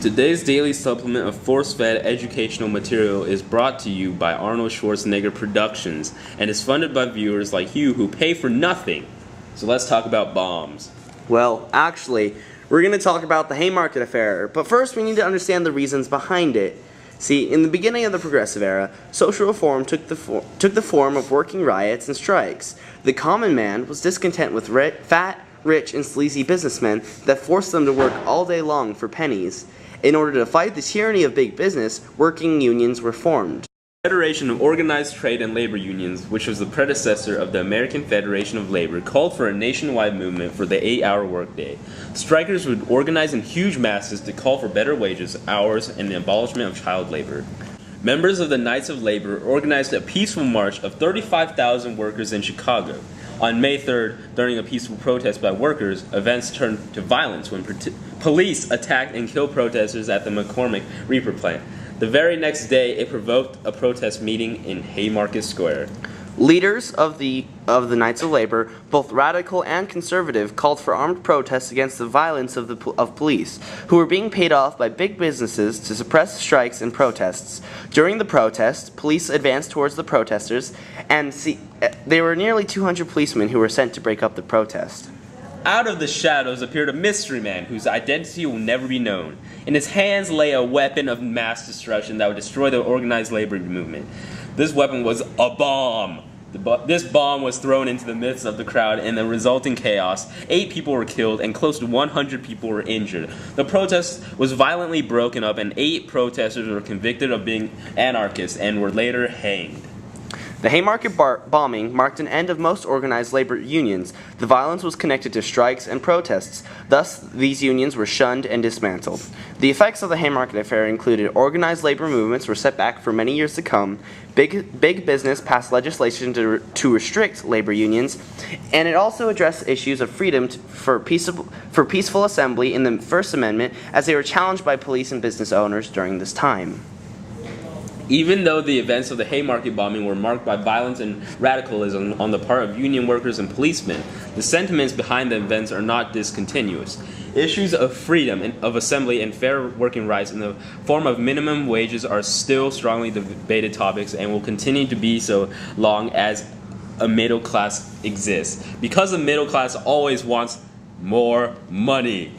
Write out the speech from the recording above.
Today's daily supplement of force-fed educational material is brought to you by Arnold Schwarzenegger Productions and is funded by viewers like you who pay for nothing. So let's talk about bombs. Well, actually, we're going to talk about the Haymarket Affair, but first we need to understand the reasons behind it. See, in the beginning of the Progressive Era, social reform took the form of working riots and strikes. The common man was discontent with fat, rich, and sleazy businessmen that forced them to work all day long for pennies. In order to fight the tyranny of big business, working unions were formed. The Federation of Organized Trade and Labor Unions, which was the predecessor of the American Federation of Labor, called for a nationwide movement for the 8-hour workday. Strikers would organize in huge masses to call for better wages, hours, and the abolishment of child labor. Members of the Knights of Labor organized a peaceful march of 35,000 workers in Chicago. On May 3rd, during a peaceful protest by workers, events turned to violence when police attacked and killed protesters at the McCormick Reaper plant. The very next day, it provoked a protest meeting in Haymarket Square. Leaders of the Knights of Labor, both radical and conservative, called for armed protests against the violence of police, who were being paid off by big businesses to suppress strikes and protests. During the protest, police advanced towards the protesters, and there were nearly 200 policemen who were sent to break up the protest. Out of the shadows appeared a mystery man whose identity will never be known. In his hands lay a weapon of mass destruction that would destroy the organized labor movement. This weapon was a bomb. This bomb was thrown into the midst of the crowd, and the resulting chaos, 8 people were killed and close to 100 people were injured. The protest was violently broken up, and 8 protesters were convicted of being anarchists and were later hanged. The Haymarket bombing marked an end of most organized labor unions. The violence was connected to strikes and protests. Thus, these unions were shunned and dismantled. The effects of the Haymarket Affair included organized labor movements were set back for many years to come, big business passed legislation to restrict labor unions, and it also addressed issues of freedom for peaceful assembly in the First Amendment as they were challenged by police and business owners during this time. Even though the events of the Haymarket bombing were marked by violence and radicalism on the part of union workers and policemen, the sentiments behind the events are not discontinuous. Issues of freedom of assembly and fair working rights in the form of minimum wages are still strongly debated topics and will continue to be so long as a middle class exists. Because the middle class always wants more money.